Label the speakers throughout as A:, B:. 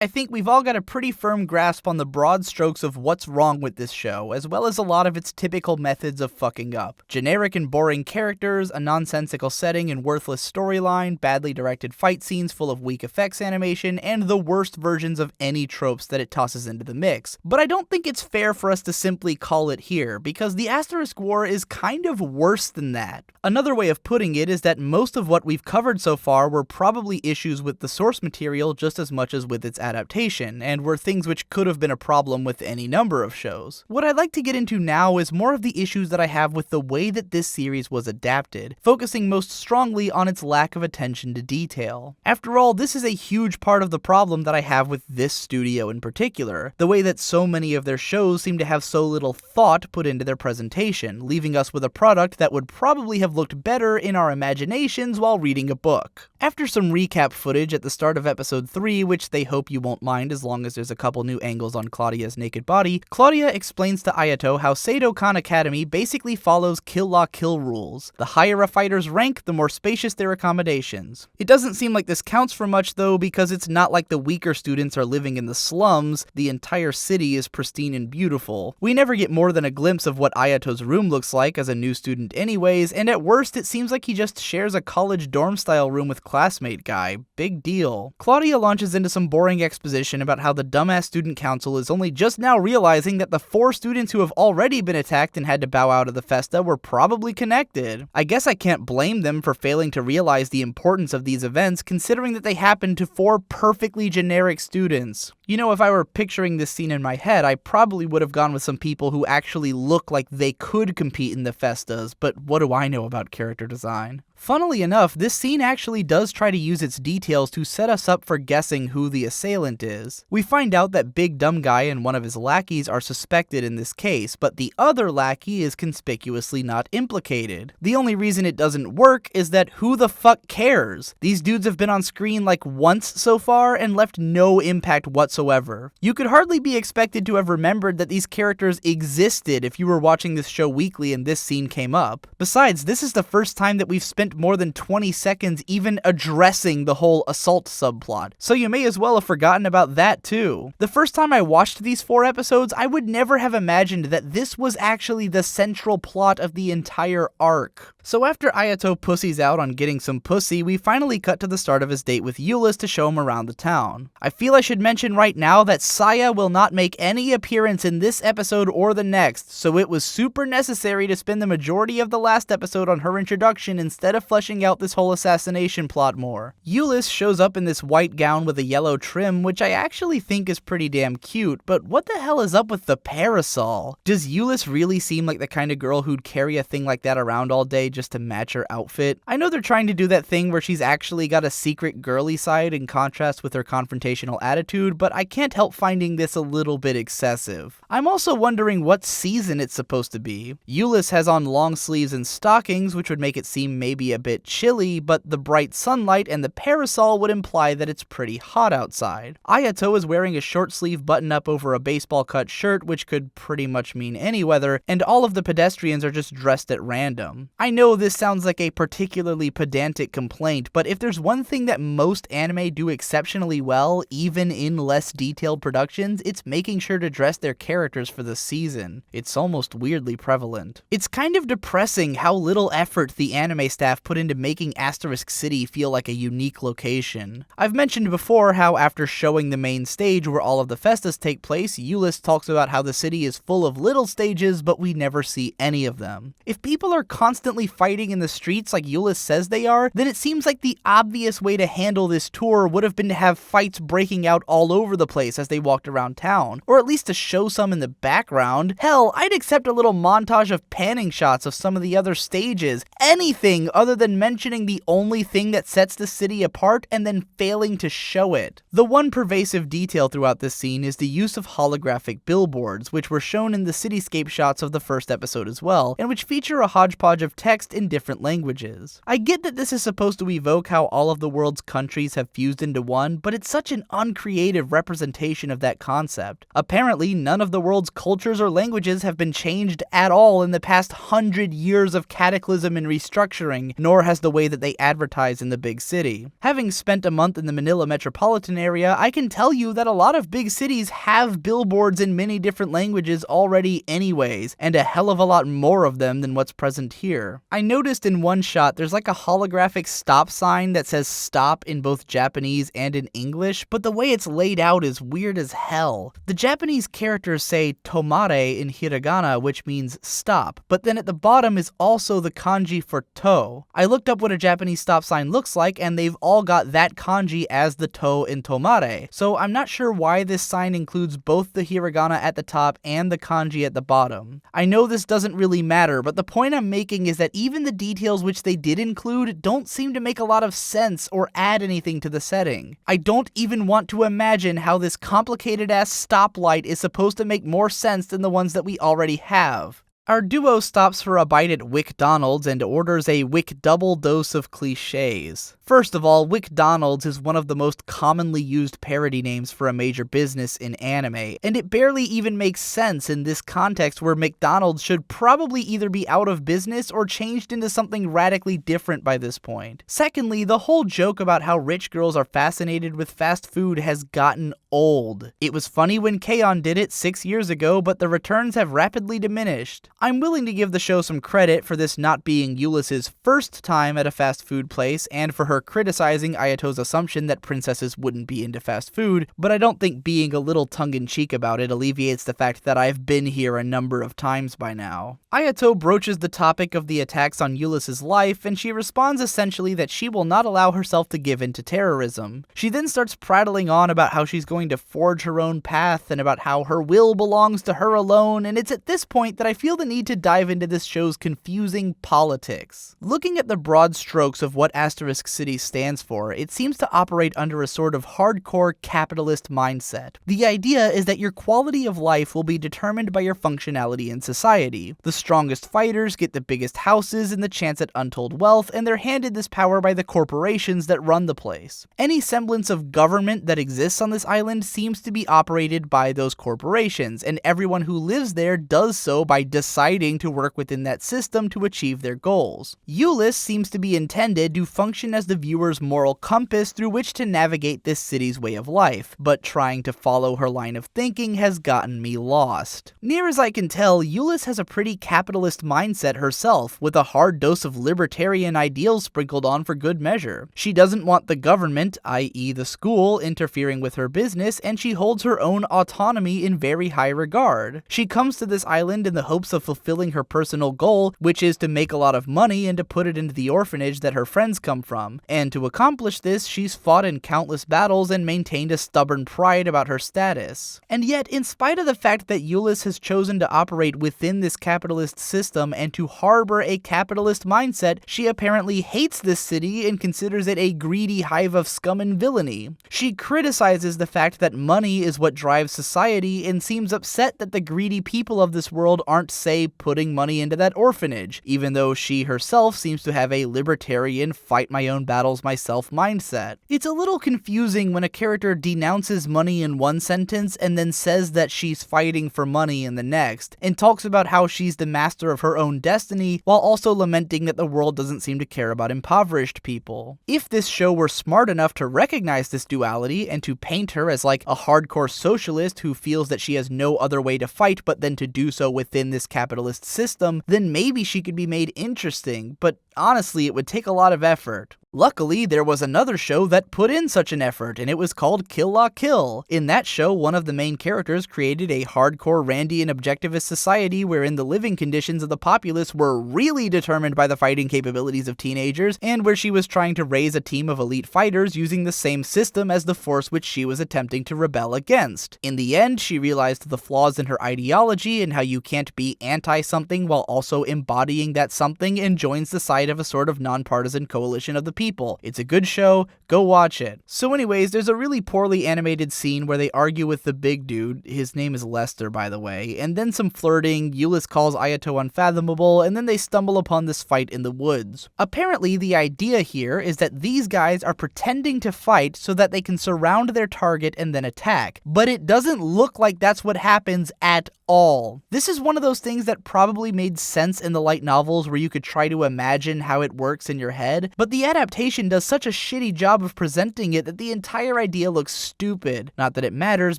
A: I think we've all got a pretty firm grasp on the broad strokes of what's wrong with this show, as well as a lot of its typical methods of fucking up. Generic and boring characters, a nonsensical setting and worthless storyline, badly directed fight scenes full of weak effects animation, and the worst versions of any tropes that it tosses into the mix. But I don't think it's fair for us to simply call it here, because the Asterisk War is kind of worse than that. Another way of putting it is that most of what we've covered so far were probably issues with the source material just as much as with its adaptation, and were things which could have been a problem with any number of shows. What I'd like to get into now is more of the issues that I have with the way that this series was adapted, focusing most strongly on its lack of attention to detail. After all, this is a huge part of the problem that I have with this studio in particular, the way that so many of their shows seem to have so little thought put into their presentation, leaving us with a product that would probably have looked better in our imaginations while reading a book. After some recap footage at the start of episode 3, which they hope you won't mind as long as there's a couple new angles on Claudia's naked body, Claudia explains to Ayato how Seido-kan Academy basically follows kill-la-kill rules. The higher a fighter's rank, the more spacious their accommodations. It doesn't seem like this counts for much though, because it's not like the weaker students are living in the slums, the entire city is pristine and beautiful. We never get more than a glimpse of what Ayato's room looks like as a new student anyways, and at worst it seems like he just shares a college dorm-style room with classmate guy. Big deal. Claudia launches into some boring exposition about how the dumbass student council is only just now realizing that the 4 students who have already been attacked and had to bow out of the festa were probably connected. I guess I can't blame them for failing to realize the importance of these events, considering that they happened to 4 perfectly generic students. You know, if I were picturing this scene in my head, I probably would have gone with some people who actually look like they could compete in the festas, but what do I know about character design? Funnily enough, this scene actually does try to use its details to set us up for guessing who the assailant is. We find out that Big Dumb Guy and one of his lackeys are suspected in this case, but the other lackey is conspicuously not implicated. The only reason it doesn't work is that who the fuck cares? These dudes have been on screen like once so far and left no impact whatsoever. You could hardly be expected to have remembered that these characters existed if you were watching this show weekly and this scene came up. Besides, this is the first time that we've spent more than 20 seconds even addressing the whole assault subplot, so you may as well have forgotten about that too. The first time I watched these 4 episodes, I would never have imagined that this was actually the central plot of the entire arc. So after Ayato pussies out on getting some pussy, we finally cut to the start of his date with Euless to show him around the town. I feel I should mention right now that Saya will not make any appearance in this episode or the next, so it was super necessary to spend the majority of the last episode on her introduction instead of fleshing out this whole assassination plot more. Euless shows up in this white gown with a yellow trim, which I actually think is pretty damn cute, but what the hell is up with the parasol? Does Euless really seem like the kind of girl who'd carry a thing like that around all day just to match her outfit? I know they're trying to do that thing where she's actually got a secret girly side in contrast with her confrontational attitude, but I can't help finding this a little bit excessive. I'm also wondering what season it's supposed to be. Euless has on long sleeves and stockings, which would make it seem maybe a bit chilly, but the bright sunlight and the parasol would imply that it's pretty hot outside. Ayato is wearing a short sleeve button up over a baseball cut shirt, which could pretty much mean any weather, and all of the pedestrians are just dressed at random. I know this sounds like a particularly pedantic complaint, but if there's one thing that most anime do exceptionally well, even in less detailed productions, it's making sure to dress their characters for the season. It's almost weirdly prevalent. It's kind of depressing how little effort the anime staff put into making Asterisk City feel like a unique location. I've mentioned before how after showing the main stage where all of the festas take place, Euless talks about how the city is full of little stages, but we never see any of them. If people are constantly fighting in the streets like Euless says they are, then it seems like the obvious way to handle this tour would have been to have fights breaking out all over the place as they walked around town, or at least to show some in the background. Hell, I'd accept a little montage of panning shots of some of the other stages, anything other than mentioning the only thing that sets the city apart and then failing to show it. The one pervasive detail throughout this scene is the use of holographic billboards, which were shown in the cityscape shots of the first episode as well, and which feature a hodgepodge of text in different languages. I get that this is supposed to evoke how all of the world's countries have fused into one, but it's such an uncreative representation of that concept. Apparently, none of the world's cultures or languages have been changed at all in the past 100 years of cataclysm and restructuring, nor has the way that they advertise in the big city. Having spent a month in the Manila metropolitan area, I can tell you that a lot of big cities have billboards in many different languages already anyways, and a hell of a lot more of them than what's present here. I noticed in one shot there's like a holographic stop sign that says stop in both Japanese and in English, but the way it's laid out is weird as hell. The Japanese characters say tomare in hiragana, which means stop, but then at the bottom is also the kanji for to. I looked up what a Japanese stop sign looks like, and they've all got that kanji as the to in tomare, so I'm not sure why this sign includes both the hiragana at the top and the kanji at the bottom. I know this doesn't really matter, but the point I'm making is that even the details which they did include don't seem to make a lot of sense or add anything to the setting. I don't even want to imagine how this complicated ass stoplight is supposed to make more sense than the ones that we already have. Our duo stops for a bite at WickDonald's and orders a Wick double dose of cliches. First of all, WickDonald's is one of the most commonly used parody names for a major business in anime, and it barely even makes sense in this context where McDonald's should probably either be out of business or changed into something radically different by this point. Secondly, the whole joke about how rich girls are fascinated with fast food has gotten old. It was funny when K-On! Did it 6 years ago, but the returns have rapidly diminished. I'm willing to give the show some credit for this not being Eulis's first time at a fast food place, and for her criticizing Ayato's assumption that princesses wouldn't be into fast food, but I don't think being a little tongue-in-cheek about it alleviates the fact that I've been here a number of times by now. Ayato broaches the topic of the attacks on Eulis's life, and she responds essentially that she will not allow herself to give in to terrorism. She then starts prattling on about how she's going to forge her own path, and about how her will belongs to her alone, and it's at this point that I feel the need to dive into this show's confusing politics. Looking at the broad strokes of what Asterisk City stands for, it seems to operate under a sort of hardcore capitalist mindset. The idea is that your quality of life will be determined by your functionality in society. The strongest fighters get the biggest houses and the chance at untold wealth, and they're handed this power by the corporations that run the place. Any semblance of government that exists on this island seems to be operated by those corporations, and everyone who lives there does so by deciding to work within that system to achieve their goals. Eulis seems to be intended to function as the viewer's moral compass through which to navigate this city's way of life, but trying to follow her line of thinking has gotten me lost. Near as I can tell, Eulis has a pretty capitalist mindset herself, with a hard dose of libertarian ideals sprinkled on for good measure. She doesn't want the government, i.e. the school, interfering with her business, and she holds her own autonomy in very high regard. She comes to this island in the hopes of fulfilling her personal goal, which is to make a lot of money and to put it into the orphanage that her friends come from. And to accomplish this, she's fought in countless battles and maintained a stubborn pride about her status. And yet, in spite of the fact that Eulis has chosen to operate within this capitalist system and to harbor a capitalist mindset, she apparently hates this city and considers it a greedy hive of scum and villainy. She criticizes the fact that money is what drives society and seems upset that the greedy people of this world aren't, say, putting money into that orphanage, even though she herself seems to have a libertarian, fight my own battles myself mindset. It's a little confusing when a character denounces money in one sentence and then says that she's fighting for money in the next, and talks about how she's the master of her own destiny, while also lamenting that the world doesn't seem to care about impoverished people. If this show were smart enough to recognize this duality and to paint her as like a hardcore socialist who feels that she has no other way to fight but then to do so within this capitalist system, then maybe she could be made interesting, but honestly, it would take a lot of effort. Luckily, there was another show that put in such an effort, and it was called Kill La Kill. In that show, one of the main characters created a hardcore Randian objectivist society wherein the living conditions of the populace were really determined by the fighting capabilities of teenagers, and where she was trying to raise a team of elite fighters using the same system as the force which she was attempting to rebel against. In the end, she realized the flaws in her ideology and how you can't be anti-something while also embodying that something, and joins the side of a sort of nonpartisan coalition of the people. It's a good show, go watch it. So anyways, there's a really poorly animated scene where they argue with the big dude, his name is Lester by the way, and then some flirting, Euless calls Ayato unfathomable, and then they stumble upon this fight in the woods. Apparently the idea here is that these guys are pretending to fight so that they can surround their target and then attack, but it doesn't look like that's what happens at all. This is one of those things that probably made sense in the light novels where you could try to imagine how it works in your head, but the adaptation does such a shitty job of presenting it that the entire idea looks stupid. Not that it matters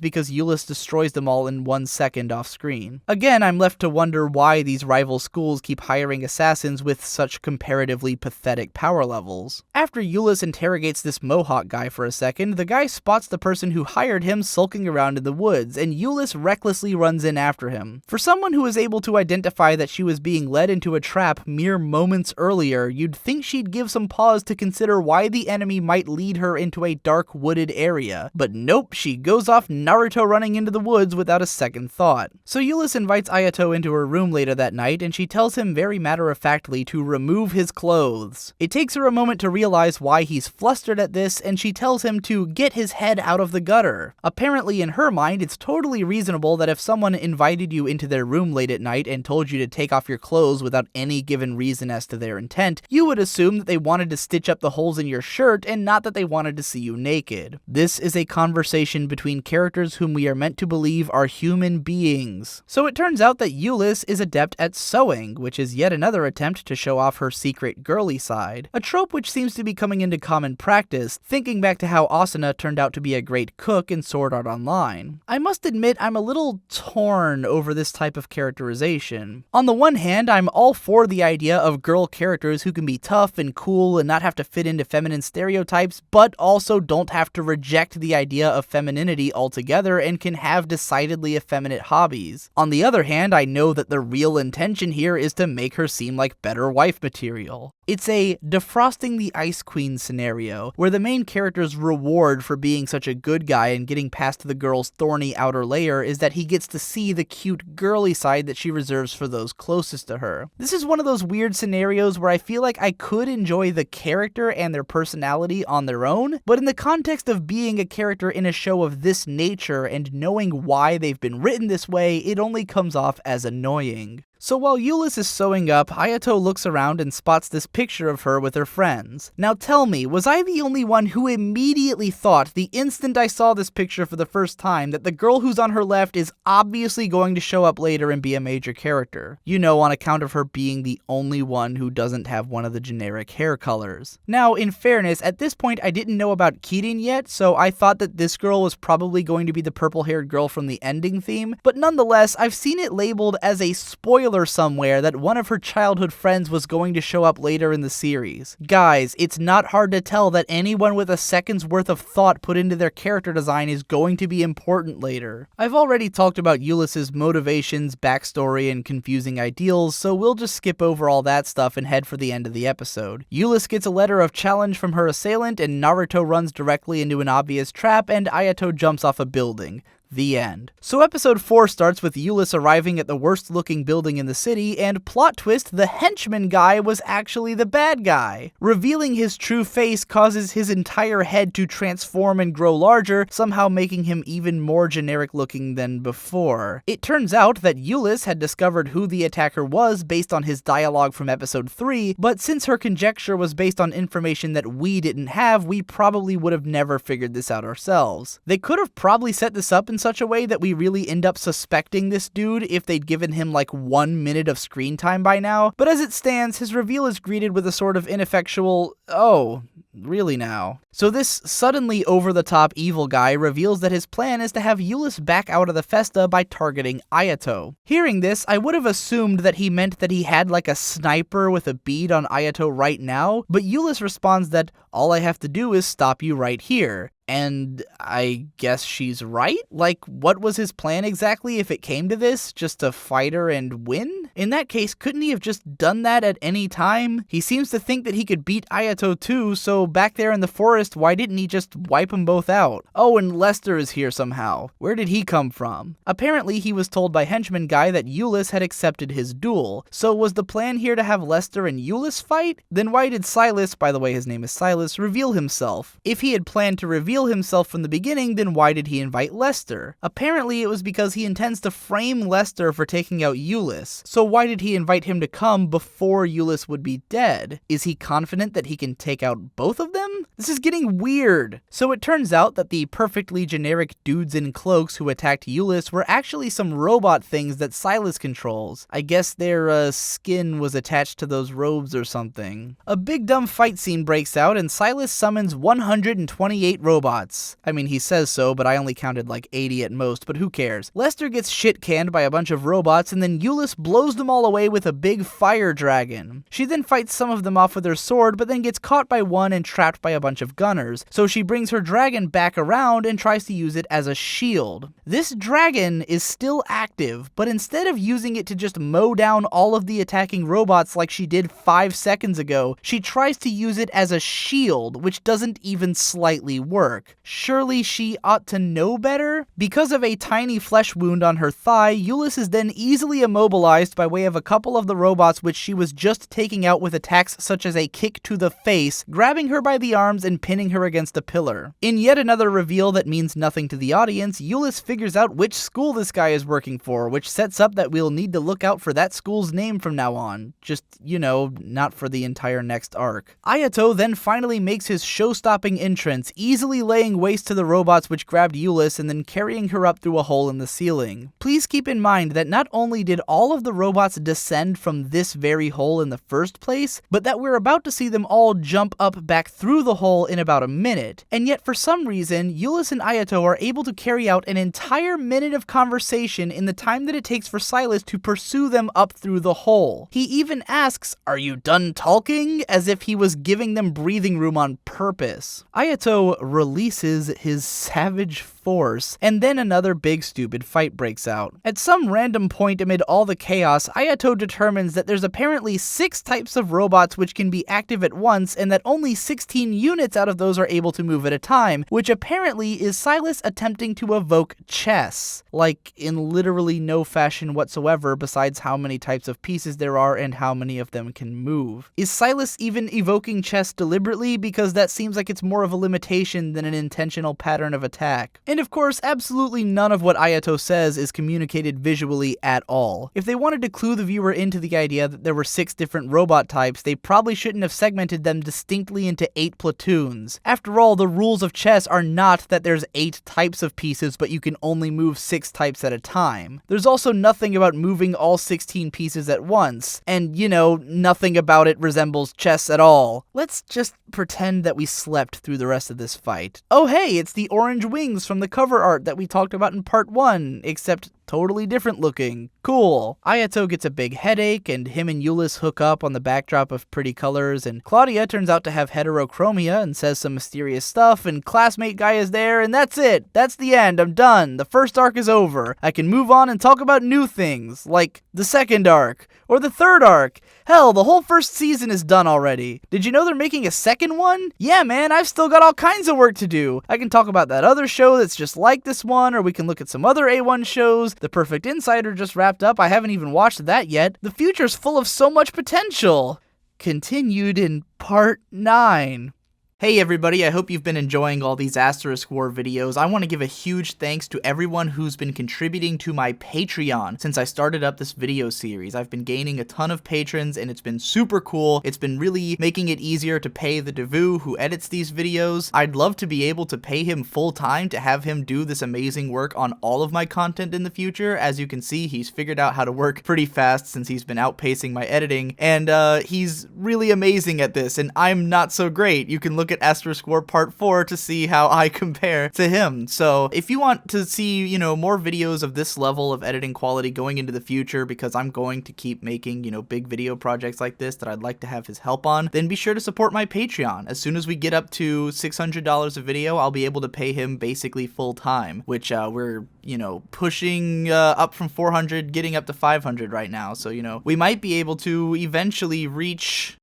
A: because Euless destroys them all in 1 second off screen. Again, I'm left to wonder why these rival schools keep hiring assassins with such comparatively pathetic power levels. After Euless interrogates this Mohawk guy for a second, the guy spots the person who hired him sulking around in the woods, and Euless recklessly runs in after him. For someone who was able to identify that she was being led into a trap mere moments earlier, you'd think she'd give some pause to consider why the enemy might lead her into a dark wooded area. But nope, she goes off Naruto running into the woods without a second thought. So Euless invites Ayato into her room later that night, and she tells him very matter-of-factly to remove his clothes. It takes her a moment to realize why he's flustered at this, and she tells him to get his head out of the gutter. Apparently in her mind, it's totally reasonable that if someone invited you into their room late at night and told you to take off your clothes without any given reason as to their intent, you would assume that they wanted to stitch up the holes in your shirt and not that they wanted to see you naked. This is a conversation between characters whom we are meant to believe are human beings. So it turns out that Euless is adept at sewing, which is yet another attempt to show off her secret girly side. A trope which seems to be coming into common practice, thinking back to how Asuna turned out to be a great cook in Sword Art Online. I must admit I'm a little torn over this type of characterization. On the one hand, I'm all for the idea of girl characters who can be tough and cool and not have to fit into feminine stereotypes, but also don't have to reject the idea of femininity altogether and can have decidedly effeminate hobbies. On the other hand, I know that the real intention here is to make her seem like better wife material. It's a defrosting the Ice Queen scenario, where the main character's reward for being such a good guy and getting past the girl's thorny outer layer is that he gets to see the cute girly side that she reserves for those closest to her. This is one of those weird scenarios where I feel like I could enjoy the character and their personality on their own, but in the context of being a character in a show of this nature and knowing why they've been written this way, it only comes off as annoying. So while Euless is sewing up, Ayato looks around and spots this picture of her with her friends. Now tell me, was I the only one who immediately thought the instant I saw this picture for the first time that the girl who's on her left is obviously going to show up later and be a major character? You know, on account of her being the only one who doesn't have one of the generic hair colors. Now, in fairness, at this point I didn't know about Kirin yet, so I thought that this girl was probably going to be the purple-haired girl from the ending theme, but nonetheless, I've seen it labeled as a spoiler somewhere that one of her childhood friends was going to show up later in the series. Guys, it's not hard to tell that anyone with a second's worth of thought put into their character design is going to be important later. I've already talked about Euless's motivations, backstory, and confusing ideals, so we'll just skip over all that stuff and head for the end of the episode. Euless gets a letter of challenge from her assailant, and Naruto runs directly into an obvious trap, and Ayato jumps off a building. The end. So episode 4 starts with Euless arriving at the worst looking building in the city, and plot twist, the henchman guy was actually the bad guy. Revealing his true face causes his entire head to transform and grow larger, somehow making him even more generic looking than before. It turns out that Euless had discovered who the attacker was based on his dialogue from episode 3, but since her conjecture was based on information that we didn't have, we probably would have never figured this out ourselves. They could have probably set this up in such a way that we really end up suspecting this dude if they'd given him like 1 minute of screen time by now, but as it stands, his reveal is greeted with a sort of ineffectual, "Oh, really now?" So this suddenly over-the-top evil guy reveals that his plan is to have Euless back out of the festa by targeting Ayato. Hearing this, I would have assumed that he meant that he had like a sniper with a bead on Ayato right now, but Euless responds that all I have to do is stop you right here. And I guess she's right? Like, what was his plan exactly if it came to this? Just to fight her and win? In that case, couldn't he have just done that at any time? He seems to think that he could beat Ayato too, so back there in the forest, why didn't he just wipe them both out? Oh, and Lester is here somehow. Where did he come from? Apparently, he was told by Henchman Guy that Euless had accepted his duel. So was the plan here to have Lester and Euless fight? Then why did Silas, by the way his name is Silas, reveal himself? If he had planned to reveal himself from the beginning, then why did he invite Lester? Apparently, it was because he intends to frame Lester for taking out Euless. So why did he invite him to come before Euless would be dead? Is he confident that he can take out both of them? This is getting weird. So it turns out that the perfectly generic dudes in cloaks who attacked Euless were actually some robot things that Silas controls. I guess their skin was attached to those robes or something. A big dumb fight scene breaks out and Silas summons 128 robots. I mean, he says so, but I only counted like 80 at most, but who cares? Lester gets shit canned by a bunch of robots and then Euless blows them all away with a big fire dragon. She then fights some of them off with her sword, but then gets caught by one and trapped by a bunch of gunners, so she brings her dragon back around and tries to use it as a shield. This dragon is still active, but instead of using it to just mow down all of the attacking robots like she did 5 seconds ago, she tries to use it as a shield, which doesn't even slightly work. Surely she ought to know better? Because of a tiny flesh wound on her thigh, Euless is then easily immobilized by way of a couple of the robots which she was just taking out with attacks such as a kick to the face, grabbing her by the arms and pinning her against a pillar. In yet another reveal that means nothing to the audience, Euless figures out which school this guy is working for, which sets up that we'll need to look out for that school's name from now on. Just, you know, not for the entire next arc. Ayato then finally makes his show-stopping entrance, easily laying waste to the robots which grabbed Euless and then carrying her up through a hole in the ceiling. Please keep in mind that not only did all of the robots descend from this very hole in the first place, but that we're about to see them all jump up back through the hole in about a minute. And yet for some reason, Euless and Ayato are able to carry out an entire minute of conversation in the time that it takes for Silas to pursue them up through the hole. He even asks, "Are you done talking?" as if he was giving them breathing room on purpose. Ayato releases his savage force, and then another big stupid fight breaks out. At some random point amid all the chaos, Ayato determines that there's apparently 6 types of robots which can be active at once, and that only 16 units out of those are able to move at a time, which apparently is Silas attempting to evoke chess. Like, in literally no fashion whatsoever besides how many types of pieces there are and how many of them can move. Is Silas even evoking chess deliberately? Because that seems like it's more of a limitation than an intentional pattern of attack. And of course, absolutely none of what Ayato says is communicated visually at all. If they wanted to clue the viewer into the idea that there were 6 different robot types, they probably shouldn't have segmented them distinctly into 8 platoons. After all, the rules of chess are not that there's 8 types of pieces, but you can only move 6 types at a time. There's also nothing about moving all 16 pieces at once, and, you know, nothing about it resembles chess at all. Let's just pretend that we slept through the rest of this fight. Oh hey, it's the orange wings from the cover art that we talked about in part 1, except totally different looking. Cool. Ayato gets a big headache, and him and Euless hook up on the backdrop of pretty colors, and Claudia turns out to have heterochromia and says some mysterious stuff, and classmate guy is there, and that's it. That's the end. I'm done. The first arc is over. I can move on and talk about new things, like the second arc, or the third arc. Hell, the whole first season is done already. Did you know they're making a second one? Yeah, man, I've still got all kinds of work to do. I can talk about that other show that's just like this one, or we can look at some other A1 shows. The Perfect Insider just wrapped up. I haven't even watched that yet. The future's full of so much potential. Continued in part 9. Hey everybody, I hope you've been enjoying all these Asterisk War videos. I want to give a huge thanks to everyone who's been contributing to my Patreon since I started up this video series. I've been gaining a ton of patrons and it's been super cool. It's been really making it easier to pay the Devu who edits these videos. I'd love to be able to pay him full time to have him do this amazing work on all of my content in the future. As you can see, he's figured out how to work pretty fast since he's been outpacing my editing, and he's really amazing at this, and I'm not so great. You can look look at Asterisk War Part 4 to see how I compare to him. So if you want to see, you know, more videos of this level of editing quality going into the future, because I'm going to keep making, you know, big video projects like this that I'd like to have his help on, then be sure to support my Patreon. As soon as we get up to $600 a video, I'll be able to pay him basically full time, which we're, you know, pushing up from 400, getting up to 500 right now. So, you know, we might be able to eventually reach